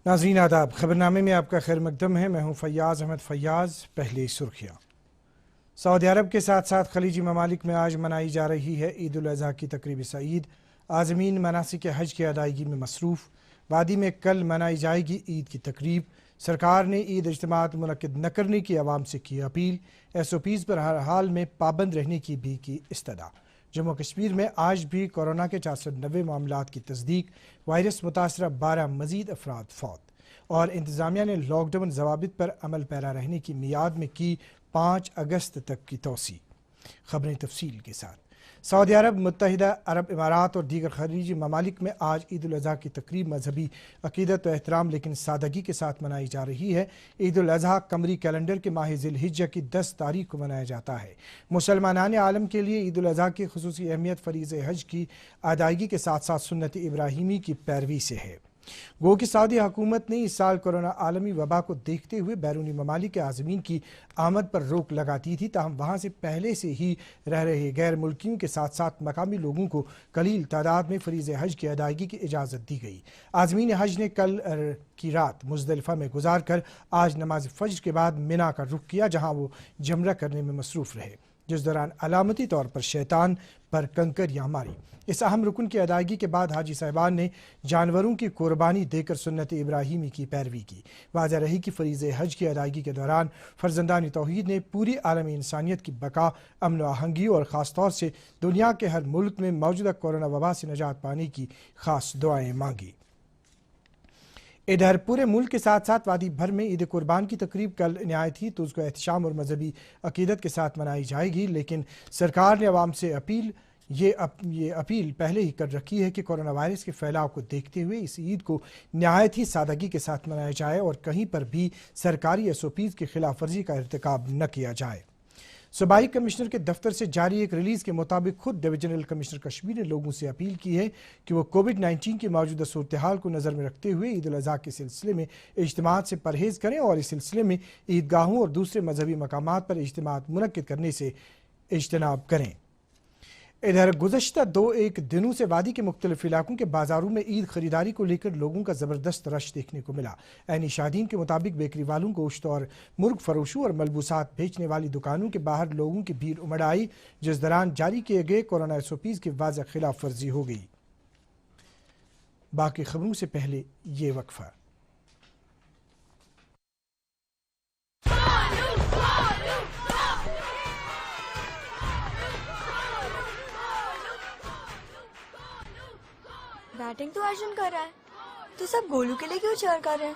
ناظرین آداب، خبرنامے میں آپ کا خیر مقدم ہے۔ میں ہوں فیاض احمد فیاض۔ پہلی سرخیاں۔ سعودی عرب کے ساتھ ساتھ خلیجی ممالک میں آج منائی جا رہی ہے عید الاضحیٰ کی تقریب سعید۔ عازمین مناسک حج کی ادائیگی میں مصروف۔ وادی میں کل منائی جائے گی عید کی تقریب۔ سرکار نے عید اجتماعات منعقد نہ کرنے کی عوام سے کی اپیل۔ ایس او پیز پر ہر حال میں پابند رہنے کی بھی کی استدعا۔ جموں کشمیر میں آج بھی کورونا کے 490 معاملات کی تصدیق۔ وائرس متاثرہ 12 مزید افراد فوت۔ اور انتظامیہ نے لاک ڈاؤن ضوابط پر عمل پیرا رہنے کی میعاد میں کی 5 اگست تک کی توسیع۔ خبریں تفصیل کے ساتھ۔ سعودی عرب، متحدہ عرب امارات اور دیگر خلیجی ممالک میں آج عید الاضحیٰ کی تقریب مذہبی عقیدت و احترام لیکن سادگی کے ساتھ منائی جا رہی ہے۔ عید الاضحیٰ قمری کیلنڈر کے ماہ ذی الحجہ کی 10 تاریخ کو منایا جاتا ہے۔ مسلمانان عالم کے لیے عید الاضحیٰ کی خصوصی اہمیت فریضہ حج کی ادائیگی کے ساتھ ساتھ سنت ابراہیمی کی پیروی سے ہے۔ گو کہ سعودی حکومت نے اس سال کورونا عالمی وبا کو دیکھتے ہوئے بیرونی ممالک کے عازمین کی آمد پر روک لگا دی تھی، تاہم وہاں سے پہلے سے ہی رہ رہے غیر ملکیوں کے ساتھ ساتھ مقامی لوگوں کو قلیل تعداد میں فریضہ حج کی ادائیگی کی اجازت دی گئی۔ عازمین حج نے کل کی رات مزدلفہ میں گزار کر آج نماز فجر کے بعد منا کا رخ کیا، جہاں وہ جمرہ کرنے میں مصروف رہے، جس دوران علامتی طور پر شیطان پر کنکریاں ماری۔ اس اہم رکن کی ادائیگی کے بعد حاجی صاحبان نے جانوروں کی قربانی دے کر سنت ابراہیمی کی پیروی کی۔ واضح رہی کہ فریضہ حج کی ادائیگی کے دوران فرزندان توحید نے پوری عالمی انسانیت کی بقا، امن و آہنگی اور خاص طور سے دنیا کے ہر ملک میں موجودہ کورونا وبا سے نجات پانے کی خاص دعائیں مانگی۔ ادھر پورے ملک کے ساتھ ساتھ وادی بھر میں عید قربان کی تقریب کل نہایت ہی تزک و احتشام اور مذہبی عقیدت کے ساتھ منائی جائے گی، لیکن سرکار نے عوام سے یہ اپیل پہلے ہی کر رکھی ہے کہ کورونا وائرس کے پھیلاؤ کو دیکھتے ہوئے اس عید کو نہایت ہی سادگی کے ساتھ منایا جائے اور کہیں پر بھی سرکاری ایس او پیز کی خلاف ورزی کا ارتکاب نہ کیا جائے۔ صوبائی کمشنر کے دفتر سے جاری ایک ریلیز کے مطابق خود ڈویژنل کمشنر کشمیر نے لوگوں سے اپیل کی ہے کہ وہ کووڈ-19 کی موجودہ صورتحال کو نظر میں رکھتے ہوئے عید الاضحیٰ کے سلسلے میں اجتماعات سے پرہیز کریں اور اس سلسلے میں عیدگاہوں اور دوسرے مذہبی مقامات پر اجتماعات منعقد کرنے سے اجتناب کریں۔ ادھر گزشتہ 2-1 دنوں سے وادی کے مختلف علاقوں کے بازاروں میں عید خریداری کو لے کر لوگوں کا زبردست رش دیکھنے کو ملا۔ عینی شاہدین کے مطابق بیکری والوں، گوشت اور مرغ فروشوں اور ملبوسات بیچنے والی دکانوں کے باہر لوگوں کی بھیڑ امڑ آئی، جس دوران جاری کیے گئے کورونا ایس او پیز کی واضح خلاف ورزی ہو گئی۔ باقی خبروں سے پہلے یہ وقفہ۔ بیٹنگ تو ارجن کر رہا ہے، تو سب گولو کے لیے کیوں چیئر کر رہے ہیں؟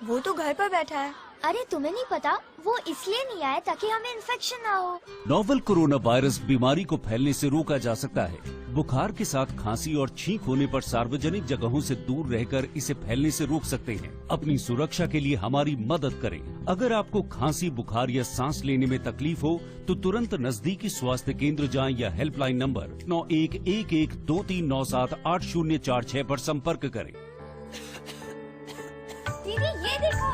وہ تو گھر پر بیٹھا ہے۔ ارے تمہیں نہیں پتا، وہ اس لیے نہیں آئے تاکہ ہمیں انفیکشن نہ ہو۔ نوول کورونا وائرس بیماری کو پھیلنے سے روکا جا سکتا ہے۔ بخار کے ساتھ کھانسی اور چھینک ہونے پر ساروجنک جگہوں سے دور رہ کر اسے پھیلنے سے روک سکتے ہیں۔ اپنی سرکشا کے لیے ہماری مدد کریں۔ اگر آپ کو کھانسی، بخار یا سانس لینے میں تکلیف ہو تو ترنت نزدیکی سواستھ کیندر جائیں یا ہیلپ لائن نمبر 911123978046 پر سمپرک کریں۔ دیدی یہ دیکھو۔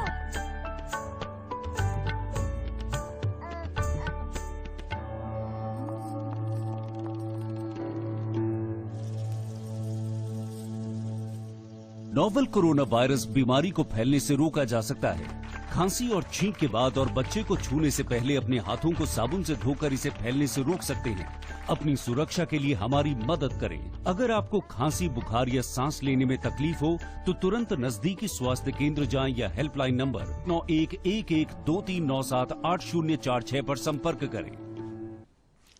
نوول کورونا وائرس بیماری کو پھیلنے سے روکا جا سکتا ہے۔ کھانسی اور چھینک کے بعد اور بچے کو چھونے سے پہلے اپنے ہاتھوں کو صابن سے دھو کر اسے پھیلنے سے روک سکتے ہیں۔ اپنی سرکشا کے لیے ہماری مدد کریں۔ اگر آپ کو کھانسی، بخار یا سانس لینے میں تکلیف ہو تو ترنت نزدیکی سواستھ کیندر جائیں یا ہیلپ لائن نمبر 911123978046 پر سمپرک کریں۔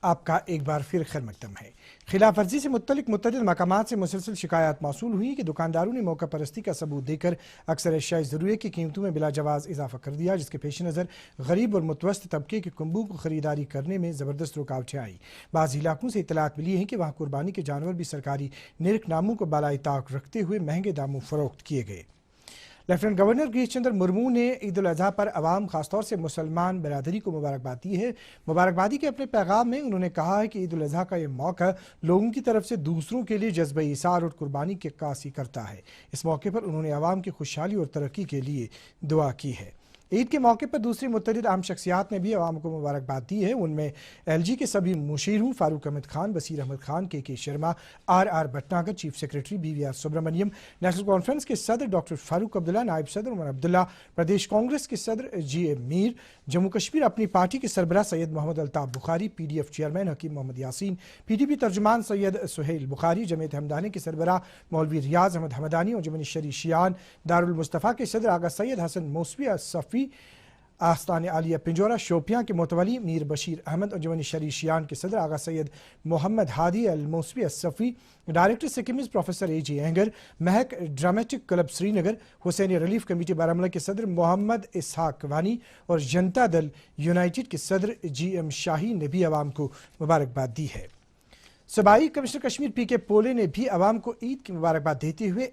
آپ کا ایک بار پھر خیر مقدم ہے۔ خلاف ورزی سے متعلق متعدد مقامات سے مسلسل شکایات موصول ہوئی کہ دکانداروں نے موقع پرستی کا ثبوت دے کر اکثر اشیاء ضروریت کی قیمتوں میں بلا جواز اضافہ کر دیا، جس کے پیش نظر غریب اور متوسط طبقے کے کنبوں کو خریداری کرنے میں زبردست رکاوٹیں آئی۔ بعض علاقوں سے اطلاعات ملی ہیں کہ وہاں قربانی کے جانور بھی سرکاری نرخ ناموں کو بالائے طاق رکھتے ہوئے مہنگے داموں فروخت کیے گئے۔ لیفٹیننٹ گورنر گریش چندر مرمو نے عید الاضحیٰ پر عوام خاص طور سے مسلمان برادری کو مبارکباد دی ہے۔ مبارکبادی کے اپنے پیغام میں انہوں نے کہا ہے کہ عید الاضحیٰ کا یہ موقع لوگوں کی طرف سے دوسروں کے لیے جذبہ ایثار اور قربانی کی عکاسی کرتا ہے۔ اس موقع پر انہوں نے عوام کی خوشحالی اور ترقی کے لیے دعا کی ہے۔ عید کے موقع پر دوسری متعدد اہم شخصیات نے بھی عوام کو مبارکباد دی ہے۔ ان میں LG کے سبھی مشیروں فاروق احمد خان، بصیر احمد خان، کے Sharma, RR Bhatnagar, chief secretary BVR Subramaniam, national conference کے صدر ڈاکٹر فاروق عبداللہ، نائب صدر عمر عبداللہ، پردیش کانگریس کے صدر GA میر، جموں کشمیر اپنی پارٹی کے سربراہ سید محمد الطاف بخاری، PDF chairman Hakim Muhammad Yasin, PDP ترجمان سید سہیل بخاری، جمعیت ہمدانی کے سربراہ مولوی ریاض احمد حمدانی، انجمن شرعی شیعان دارالمصطفیٰ کے صدر آغا سید حسن موسوی الصفی، آستان عالیہ پنجورہ شوپیاں کے متولی میر بشیر احمد، انجمن شرعی شیعان کے صدر Agha Syed Mohammad Hadi Al-Moosavi Al-Safvi, director SKIMS professor AG Ahangar, Mehak dramatic club Srinagar, Hussaini relief committee Baramulla کے صدر محمد اسحاق وانی اور جنتا دل یونائٹڈ کے صدر GM شاہی نے بھی عوام کو مبارکباد دی ہے۔ صوبائی کمشنر کشمیر PK پولے نے بھی عوام کو عید کی مبارکباد دیتے ہوئے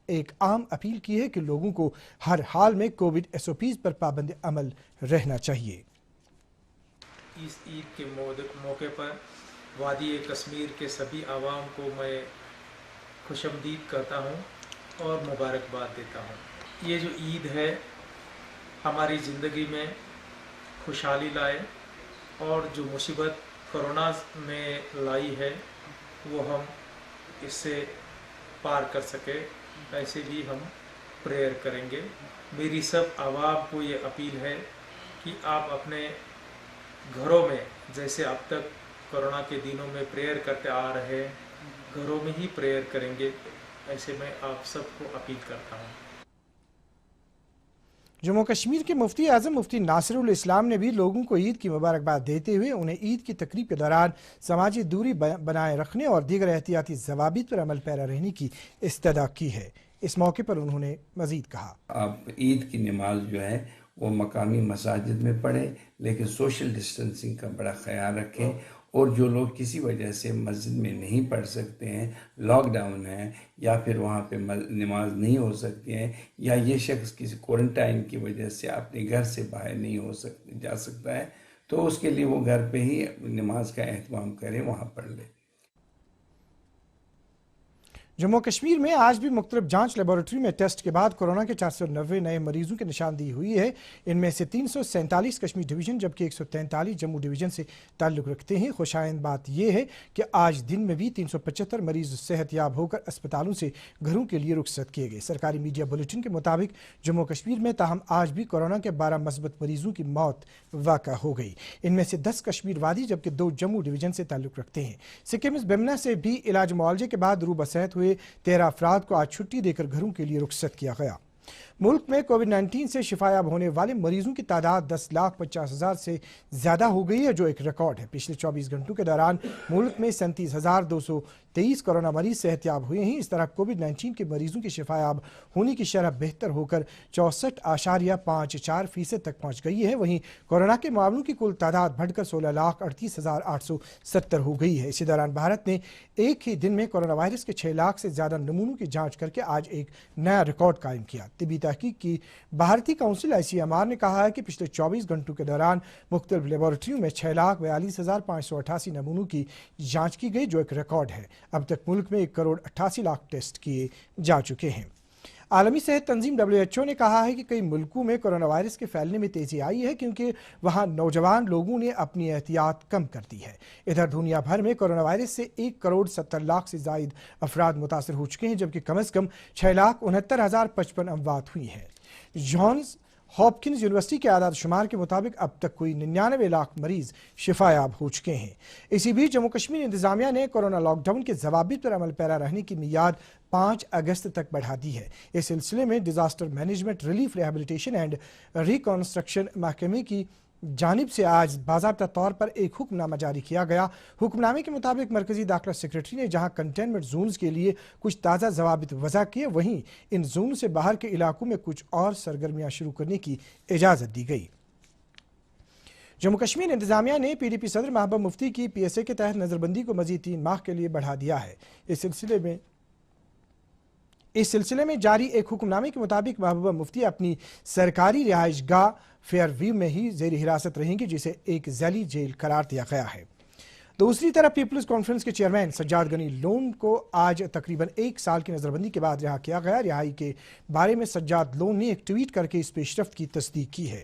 ایک عام اپیل کی ہے کہ لوگوں کو ہر حال میں کووڈ SOPs پر پابند عمل رہنا چاہیے۔ اس عید کے موقع پر وادی کشمیر کے سبھی عوام کو میں خوش آمدید کہتا ہوں اور مبارکباد دیتا ہوں۔ یہ جو عید ہے ہماری زندگی میں خوشحالی لائے اور جو مصیبت کرونا میں لائی ہے وہ ہم اس سے پار کر سکے، ایسے بھی ہم پریئر کریں گے۔ میری سب عوام کو یہ اپیل ہے کہ آپ اپنے گھروں میں جیسے اب تک کرونا کے دنوں میں پریئر کرتے آ رہے گھروں میں ہی پریئر کریں گے، ایسے میں آپ سب کو اپیل کرتا ہوں۔ جموں کشمیر کے مفتی اعظم مفتی ناصر الاسلام نے بھی لوگوں کو عید کی مبارکباد دیتے ہوئے انہیں عید کی تقریب کے دوران سماجی دوری بنائے رکھنے اور دیگر احتیاطی ضوابط پر عمل پیرا رہنے کی استدعا کی ہے۔ اس موقع پر انہوں نے مزید کہا، آپ عید کی نماز جو ہے وہ مقامی مساجد میں پڑھیں، لیکن سوشل ڈسٹنسنگ کا بڑا خیال رکھیں، اور جو لوگ کسی وجہ سے مسجد میں نہیں پڑھ سکتے ہیں، لاک ڈاؤن ہے یا پھر وہاں پہ نماز نہیں ہو سکتی ہے، یا یہ شخص کسی کوارنٹائن کی وجہ سے اپنے گھر سے باہر نہیں جا سکتا ہے، تو اس کے لیے وہ گھر پہ ہی نماز کا اہتمام کرے، وہاں پڑھ لے۔ جموں کشمیر میں آج بھی مختلف جانچ لیبارٹری میں ٹیسٹ کے بعد کورونا کے 490 نئے مریضوں کی نشاندہی ہوئی ہے۔ ان میں سے 347 کشمیر ڈویژن جبکہ 143 جموں ڈویژن سے تعلق رکھتے ہیں۔ خوشائند بات یہ ہے کہ آج دن میں بھی 375 مریض صحت یاب ہو کر اسپتالوں سے گھروں کے لیے رخصت کیے گئے۔ سرکاری میڈیا بلیٹن کے مطابق جموں کشمیر میں تاہم آج بھی کورونا کے 12 مثبت مریضوں کی موت واقع ہو گئی۔ ان میں سے 10 کشمیر وادی جبکہ 2 جموں ڈویژن سے تعلق رکھتے ہیں۔ سکمز بیمنا سے بھی علاج معالجے کے بعد روبہ صحت ہوئے 13 افراد کو آج چھٹی دے کر گھروں کے لیے رخصت کیا گیا۔ ملک میں کووڈ-19 سے شفایاب ہونے والے مریضوں کی تعداد 10,50,000 سے زیادہ ہو گئی ہے، جو ایک ریکارڈ ہے۔ پچھلے 24 گھنٹوں کے دوران ملک میں 37,223 کورونا مریض صحت یاب ہوئے ہیں۔ اس طرح کووڈ-19 کے مریضوں کی شفایاب ہونے کی شرح بہتر ہو کر 64.54% تک پہنچ گئی ہے۔ وہیں کورونا کے معاملوں کی کل تعداد بڑھ کر 16,38,870 ہو گئی ہے۔ اسی دوران بھارت نے ایک ہی دن میں کورونا وائرس کے 6 لاکھ سے زیادہ نمونوں کی جانچ کر کے آج ایک نیا ریکارڈ قائم کیا۔ طبی تحقیق کی بھارتی کونسل ICMR نے کہا ہے کہ پچھلے 24 گھنٹوں کے دوران مختلف لیبارٹریوں میں 6,42,588 نمونوں کی جانچ کی گئی، جو ایک ریکارڈ ہے۔ اب تک ملک میں 1,88,00,000 ٹیسٹ کیے جا چکے ہیں۔ عالمی صحت تنظیم WHO نے کہا ہے کہ کئی ملکوں میں کورونا وائرس کے پھیلنے میں تیزی آئی ہے کیونکہ وہاں نوجوان لوگوں نے اپنی احتیاط کم کر دی ہے۔ ادھر دنیا بھر میں کورونا وائرس سے 1,70,00,000 سے زائد افراد متاثر ہو چکے ہیں، جبکہ کم از کم 6,69,055 اموات ہوئی ہیں۔ جانز ہاپکنز یونیورسٹی کے اعداد شمار کے مطابق اب تک کوئی 99 لاکھ مریض شفایاب ہو چکے ہیں۔ اسی بیچ جموں کشمیر انتظامیہ نے کورونا لاک ڈاؤن کے ضوابط پر عمل پیرا رہنے کی میعاد 5 اگست تک بڑھا دی ہے۔ اس سلسلے میں disaster management, relief, rehabilitation and reconstruction محکمے کی جانب سے آج باضابطہ طور پر ایک حکم نامہ جاری کیا گیا۔ حکم نامے کے مطابق مرکزی داخلہ سیکرٹری نے جہاں کنٹینمنٹ زونز کے لیے کچھ تازہ ضوابط وضع کیے، وہیں ان زون سے باہر کے علاقوں میں کچھ اور سرگرمیاں شروع کرنے کی اجازت دی گئی۔ جموں کشمیر انتظامیہ نے PDP صدر محبوبہ مفتی کی PSA کے تحت نظر بندی کو مزید 3 ماہ کے لیے بڑھا دیا ہے۔ اس سلسلے میں جاری ایک حکم نامے کے مطابق محبوبہ مفتی اپنی سرکاری رہائش گاہ فیئر ویو میں ہی زیر حراست رہیں گی، جسے ایک ذیلی جیل قرار دیا گیا ہے۔ دوسری طرف پیپلز کانفرنس کے چیئرمین سجاد غنی لون کو آج تقریباً 1 سال کی نظر بندی کے بعد رہا کیا گیا۔ رہائی کے بارے میں سجاد لون نے ایک ٹویٹ کر کے اس پیش رفت کی تصدیق کی ہے۔